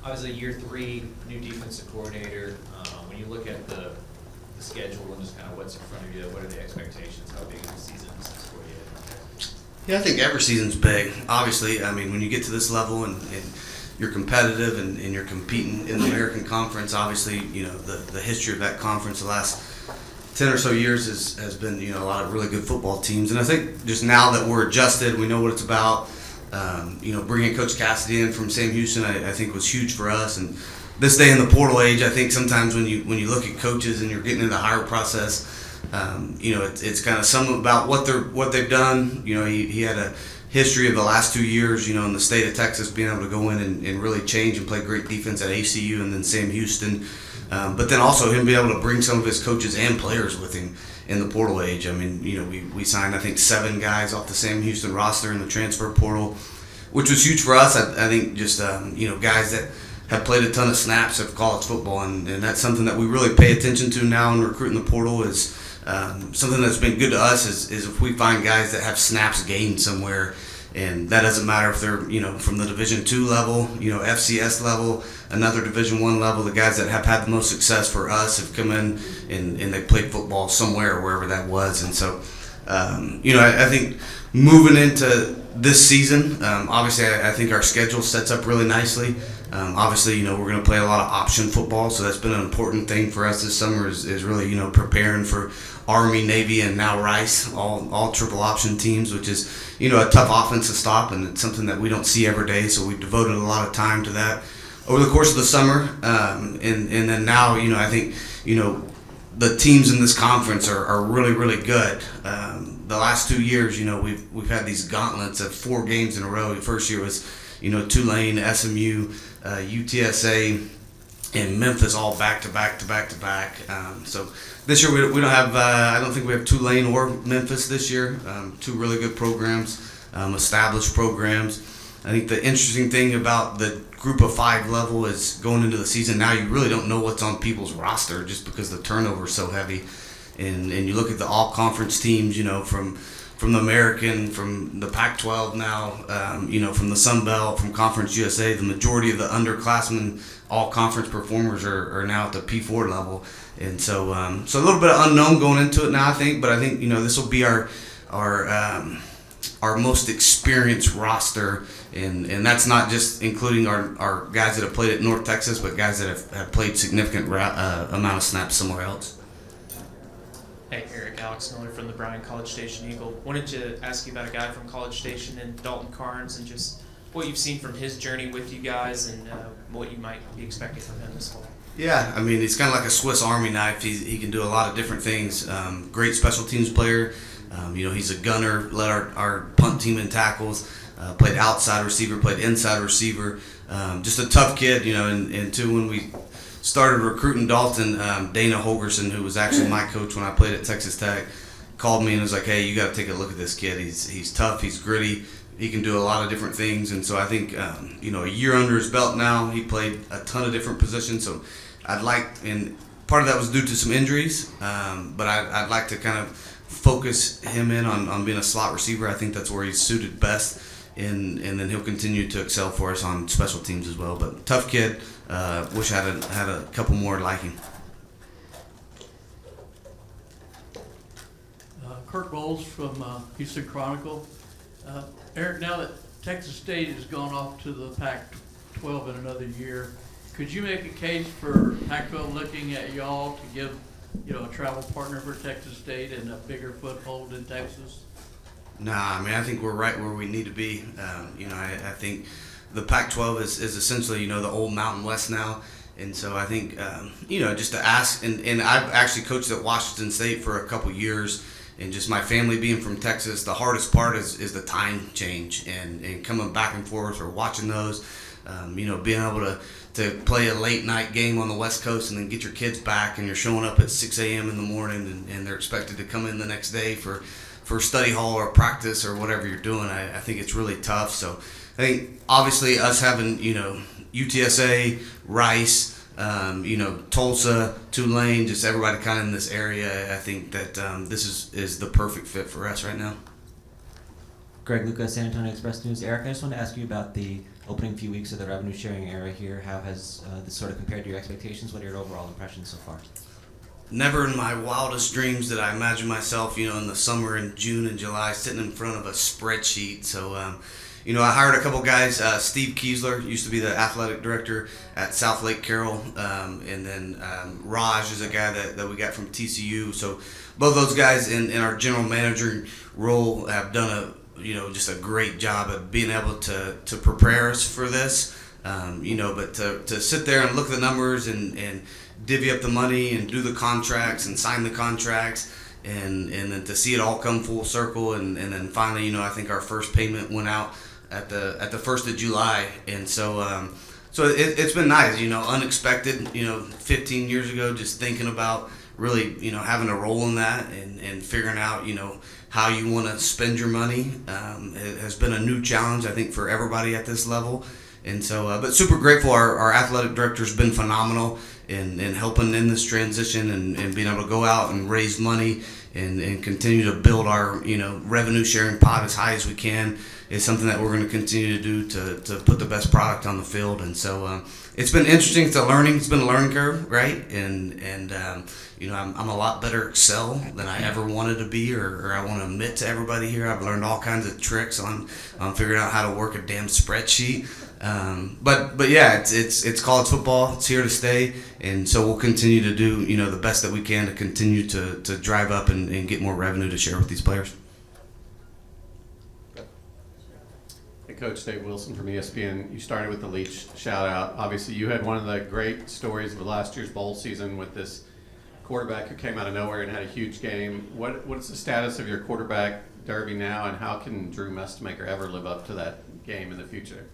Obviously, year 3, new defensive coordinator. When you look at the schedule and just kind of what's in front of you, what are the expectations? How big of a season is this for you? Yeah, I think every season's big. Obviously, I mean, when you get to this level and you're competitive and you're competing in the American Conference, obviously, you know, the history of that conference the last 10 or so years has been, you know, a lot of really good football teams. And I think just now that we're adjusted, we know what it's about. You know, bringing Coach Cassidy in from Sam Houston, I think was huge for us. And this day in the portal age, I think sometimes when you look at coaches and you're getting into the hire process, you know, it's kind of some about what they've done. You know, he had a history of the last 2 years, you know, in the state of Texas, being able to go in and really change and play great defense at ACU and then Sam Houston. But then also him being able to bring some of his coaches and players with him in the portal age. I mean, you know, we signed, I think, 7 guys off the Sam Houston roster in the transfer portal, which was huge for us. I think just, you know, guys that have played a ton of snaps of college football, and that's something that we really pay attention to now in recruiting the portal is something that's been good to us is if we find guys that have snaps gained somewhere, and that doesn't matter if they're, you know, from the Division II level, you know, FCS level, another Division I level, the guys that have had the most success for us have come in and they played football somewhere, wherever that was. And so, you know, I think moving into this season, obviously I think our schedule sets up really nicely. Obviously, you know, we're going to play a lot of option football, so that's been an important thing for us this summer is really, you know, preparing for Army, Navy, and now Rice, all triple option teams, which is, you know, a tough offense to stop, and it's something that we don't see every day, so we've devoted a lot of time to that over the course of the summer. And then now, you know, I think, you know, the teams in this conference are really, really good. The last 2 years, you know, we've had these gauntlets of 4 games in a row. The first year was, you know, Tulane, SMU, UTSA, and Memphis all back to back to back to back. So this year we don't have, I don't think we have Tulane or Memphis this year. 2 really good programs, established programs. I think the interesting thing about the group of 5 level is going into the season now, you really don't know what's on people's roster just because the turnover is so heavy. And you look at the all-conference teams, you know, from the American, from the Pac-12 now, you know, from the Sun Belt, from Conference USA, the majority of the underclassmen, all-conference performers are now at the P4 level. And so a little bit of unknown going into it now, I think. But I think, you know, this will be our most experienced roster. And that's not just including our guys that have played at North Texas, but guys that have played significant amount of snaps somewhere else. Hey, Eric, Alex Miller from the Bryan College Station Eagle. Wanted to ask you about a guy from College Station and Dalton Carnes and just what you've seen from his journey with you guys and what you might be expecting from him this fall. Yeah, I mean, he's kind of like a Swiss Army knife. He can do a lot of different things. Great special teams player. You know, he's a gunner, led our punt team in tackles, played outside receiver, played inside receiver. Just a tough kid, you know, and too, when we started recruiting Dalton, Dana Holgerson, who was actually my coach when I played at Texas Tech, called me and was like, hey, you got to take a look at this kid. He's tough, he's gritty, he can do a lot of different things. And so I think, you know, a year under his belt now, he played a ton of different positions. So I'd like, and part of that was due to some injuries, but I'd like to kind of focus him in on being a slot receiver. I think that's where he's suited best. And then he'll continue to excel for us on special teams as well. But tough kid. Wish I had a couple more like him. Kirk Bowles from Houston Chronicle. Eric, now that Texas State has gone off to the Pac-12 in another year, could you make a case for Pac-12 looking at y'all to give, you know, a travel partner for Texas State and a bigger foothold in Texas? Nah, I mean, I think we're right where we need to be. You know, I think the Pac-12 is essentially, you know, the old Mountain West now. And so I think, you know, just to ask, and I've actually coached at Washington State for a couple years, and just my family being from Texas, the hardest part is the time change and coming back and forth or watching those, you know, being able to play a late night game on the West Coast and then get your kids back and you're showing up at 6 a.m. in the morning and they're expected to come in the next day for study hall or practice or whatever you're doing. I think it's really tough. So I think obviously us having, you know, UTSA, Rice, you know, Tulsa, Tulane, just everybody kind of in this area, I think that this is the perfect fit for us right now. Greg Lucas, San Antonio Express News. Eric, I just want to ask you about the opening few weeks of the revenue sharing era here. How has this sort of compared to your expectations? What are your overall impressions so far? Never in my wildest dreams did I imagine myself, in the summer in June and July sitting in front of a spreadsheet. So, I hired a couple guys. Steve Kiesler used to be the athletic director at South Lake Carroll, and then Raj is a guy that we got from TCU. So both those guys in our general manager role have done just a great job of being able to prepare us for this. But to sit there and look at the numbers and divvy up the money and do the contracts and sign the contracts and then to see it all come full circle and then finally, I think our first payment went out at the 1st of July. And so it's been nice, unexpected, 15 years ago, just thinking about really, having a role in that and figuring out, how you want to spend your money. It has been a new challenge, I think, for everybody at this level. And so, but super grateful. Our athletic director's been phenomenal in helping in this transition and being able to go out and raise money and continue to build our, revenue sharing pot as high as we can is something that we're going to continue to do to put the best product on the field. And so, it's been interesting. It's been a learning curve, right? And I'm a lot better at Excel than I ever wanted to be, or I want to admit to everybody here. I've learned all kinds of tricks on figuring out how to work a damn spreadsheet. But yeah, it's college football. It's here to stay, and so we'll continue to do the best that we can to continue to drive up and get more revenue to share with these players. Hey, Coach Dave Wilson from ESPN. You started with the Leach shout out. Obviously, you had one of the great stories of last year's bowl season with this quarterback who came out of nowhere and had a huge game. What's the status of your quarterback derby now, and how can Drew Mestemaker ever live up to that game in the future?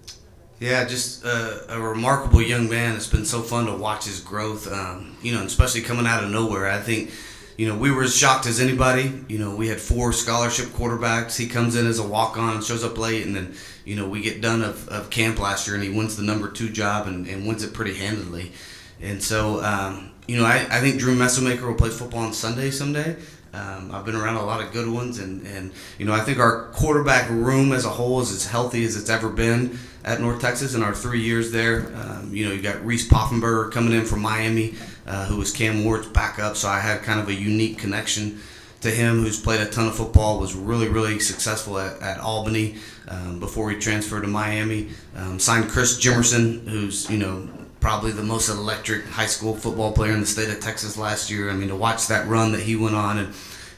Yeah, just a remarkable young man. It's been so fun to watch his growth, and especially coming out of nowhere. I think, we were as shocked as anybody. We had 4 scholarship quarterbacks. He comes in as a walk-on, shows up late, and then, we get done of camp last year, and he wins the number 2 job and wins it pretty handedly. And so, I think Drew Mestemaker will play football on Sunday someday. I've been around a lot of good ones, and I think our quarterback room as a whole is as healthy as it's ever been at North Texas in our 3 years there. You got Reese Poffenberger coming in from Miami, who was Cam Ward's backup, so I had kind of a unique connection to him, who's played a ton of football, was really, really successful at Albany before he transferred to Miami. Signed Chris Jimerson, who's, probably the most electric high school football player in the state of Texas last year. I mean, to watch that run that he went on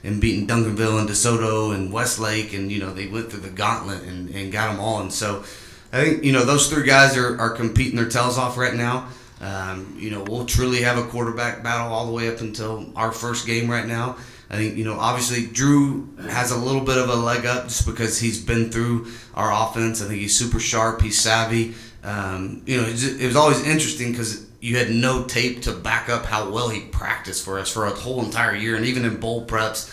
and beating Duncanville and DeSoto and Westlake, and, they went through the gauntlet and got them all. And so I think, those 3 guys are competing their tails off right now. We'll truly have a quarterback battle all the way up until our first game right now. I think, obviously Drew has a little bit of a leg up just because he's been through our offense. I think he's super sharp. He's savvy. It was always interesting because you had no tape to back up how well he practiced for us for a whole entire year. And even in bowl preps,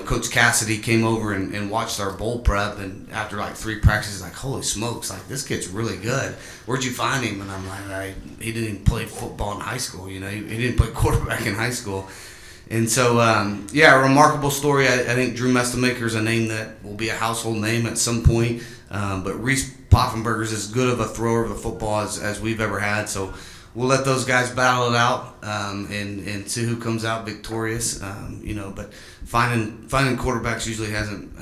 Coach Cassidy came over and watched our bowl prep, and after like 3 practices, like, holy smokes, like, this kid's really good. Where'd you find him? And I'm like, he didn't even play football in high school. He didn't play quarterback in high school. And so, a remarkable story. I think Drew Mestemaker is a name that will be a household name at some point. But Reese Poffenberger is as good of a thrower of the football as we've ever had. So we'll let those guys battle it out and see who comes out victorious. But finding quarterbacks usually hasn't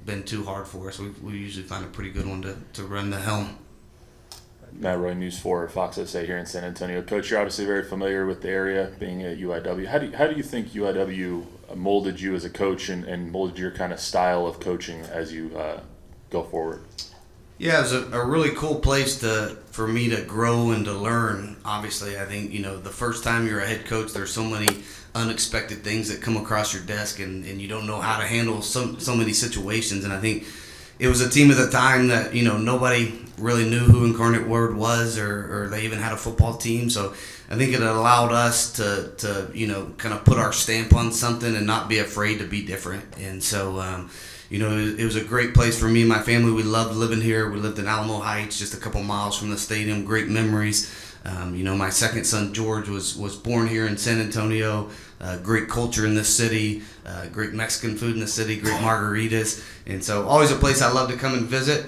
been too hard for us. We usually find a pretty good one to run the helm. Matt Roy, News 4, Fox SA here in San Antonio. Coach, you're obviously very familiar with the area, being at UIW. How do you think UIW molded you as a coach and molded your kind of style of coaching as you go forward? Yeah, it was a really cool place for me to grow and to learn. Obviously, I think, the first time you're a head coach, there's so many unexpected things that come across your desk, and you don't know how to handle so many situations. And I think it was a team at the time that, nobody really knew who Incarnate Word was, or they even had a football team. So I think it allowed us to kind of put our stamp on something and not be afraid to be different. And so, it was a great place for me and my family. We loved living here. We lived in Alamo Heights, just a couple miles from the stadium. Great memories. My second son, George, was born here in San Antonio. great culture in this city, great Mexican food in the city, great margaritas. And so always a place I love to come and visit.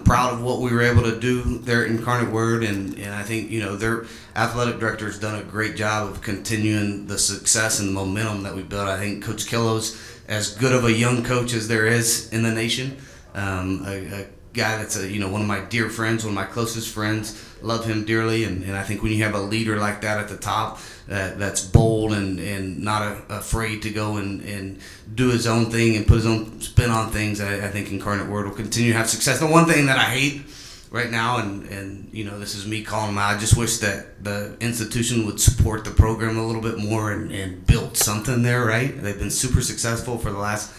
Proud of what we were able to do there at Incarnate Word. And I think, their athletic director's done a great job of continuing the success and the momentum that we built. I think Coach Killo's as good of a young coach as there is in the nation. A guy that's one of my dear friends, one of my closest friends. Love him dearly, and I think when you have a leader like that at the top, that's bold and not afraid to go and do his own thing and put his own spin on things, I think Incarnate Word will continue to have success. The one thing that I hate right now, and this is me calling them out, I just wish that the institution would support the program a little bit more and build something there, right? They've been super successful for the last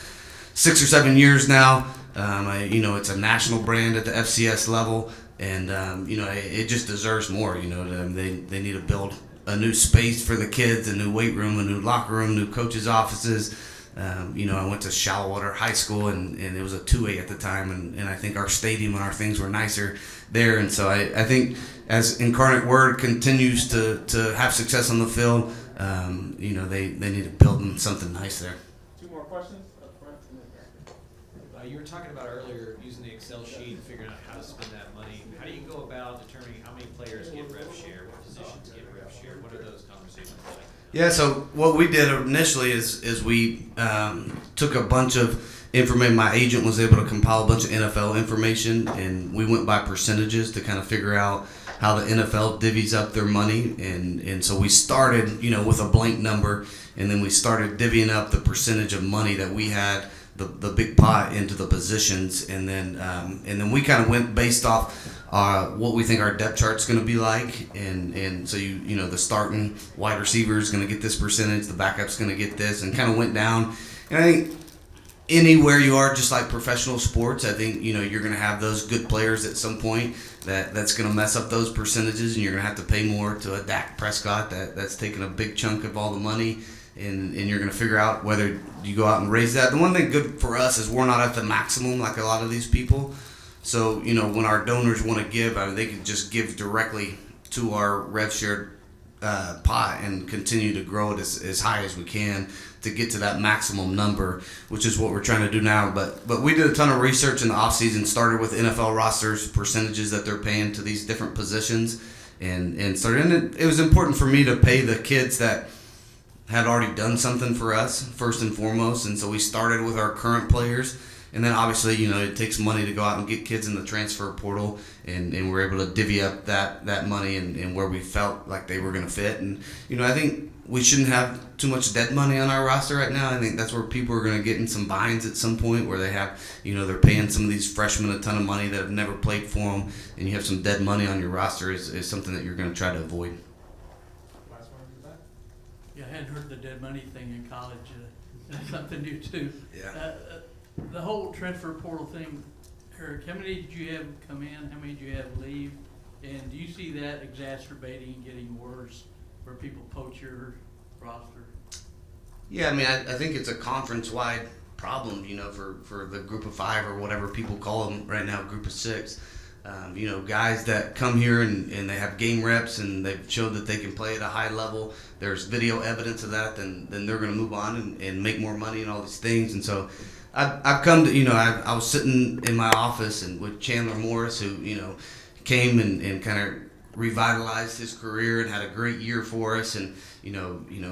6 or 7 years now. It's a national brand at the FCS level, and it just deserves more. They need to build a new space for the kids, a new weight room, a new locker room, new coaches' offices. I went to Shallowater High School, and it was a 2A at the time, and I think our stadium and our things were nicer there. And so I think as Incarnate Word continues to have success on the field, they need to build something nice there. Two more questions up front. You were talking about earlier using the Excel sheet and figuring out how to spend that money. How do you go about determining how many players get rev share, what positions get rev share? What are those conversations like? Yeah, so what we did initially is we took a bunch of information. My agent was able to compile a bunch of NFL information, and we went by percentages to kind of figure out how the NFL divvies up their money. And so we started, with a blank number, and then we started divvying up the percentage of money that we had, the big pot, into the positions, and then we kind of went based off what we think our depth chart's going to be like, and so the starting wide receiver is going to get this percentage, the backup's going to get this, and kind of went down. And I think anywhere you are, just like professional sports, I think you're going to have those good players at some point that's going to mess up those percentages, and you're going to have to pay more to a Dak Prescott that's taking a big chunk of all the money. And you're going to figure out whether you go out and raise that. The one thing good for us is we're not at the maximum like a lot of these people. So, when our donors want to give, they can just give directly to our rev share pot and continue to grow it as high as we can to get to that maximum number, which is what we're trying to do now. But we did a ton of research in the offseason, started with NFL rosters, percentages that they're paying to these different positions, and started. And it was important for me to pay the kids that had already done something for us first and foremost, and so we started with our current players, and then obviously it takes money to go out and get kids in the transfer portal, and we're able to divvy up that money and where we felt like they were going to fit. And I think we shouldn't have too much dead money on our roster right now. I think that's where people are going to get in some binds at some point, where they have they're paying some of these freshmen a ton of money that have never played for them, and you have some dead money on your roster is something that you're going to try to avoid. Last one is that. Yeah, I hadn't heard the dead money thing in college. That's something new too. Yeah. The whole transfer portal thing, Eric, how many did you have come in? How many did you have leave? And do you see that exacerbating and getting worse where people poach your roster? Yeah, I think it's a conference-wide problem, for the group of five or whatever people call them right now, group of six. Guys that come here and they have game reps and they've showed that they can play at a high level. There's video evidence of that. Then they're going to move on and make more money and all these things. And so I've come to, I was sitting in my office and with Chandler Morris, who, came and kind of revitalized his career and had a great year for us. And,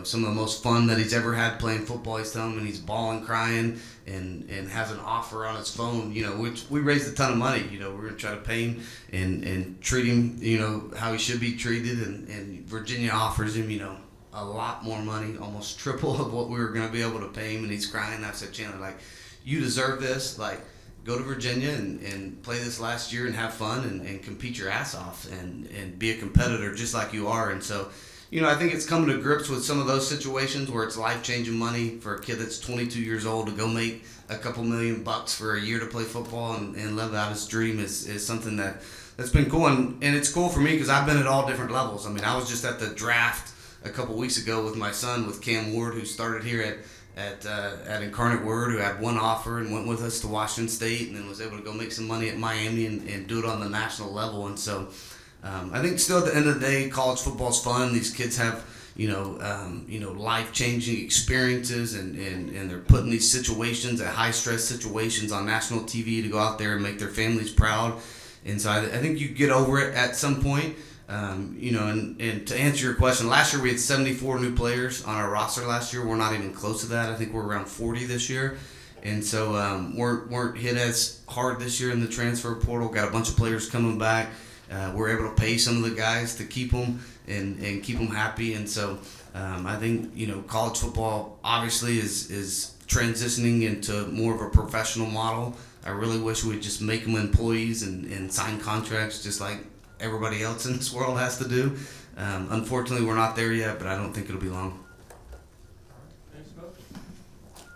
some of the most fun that he's ever had playing football, he's telling me, and he's bawling, crying, and has an offer on his phone, which we raised a ton of money. We're going to try to pay him and treat him, how he should be treated. And Virginia offers him, a lot more money, almost triple of what we were going to be able to pay him. And he's crying. I said, Chandler, you deserve this. Go to Virginia and play this last year and have fun and compete your ass off and be a competitor just like you are. And so, I think it's coming to grips with some of those situations where it's life-changing money for a kid that's 22 years old to go make a couple $1,000,000 for a year to play football and live out his dream is something that's been cool. And it's cool for me because I've been at all different levels. I was just at the draft a couple weeks ago with my son, with Cam Ward, who started here at Incarnate Word, who had one offer and went with us to Washington State and then was able to go make some money at Miami and do it on the national level. And so I think still at the end of the day, college football's fun. These kids have, life-changing experiences, and they're put in these situations, at high-stress situations on national TV to go out there and make their families proud. And so I think you get over it at some point. And to answer your question, last year we had 74 new players on our roster last year. We're not even close to that. I think we're around 40 this year. And so weren't hit as hard this year in the transfer portal. Got a bunch of players coming back. We're able to pay some of the guys to keep them and keep them happy. And so I think college football obviously is transitioning into more of a professional model. I really wish we'd just make them employees and sign contracts just like everybody else in this world has to do. Unfortunately, we're not there yet, but I don't think it'll be long.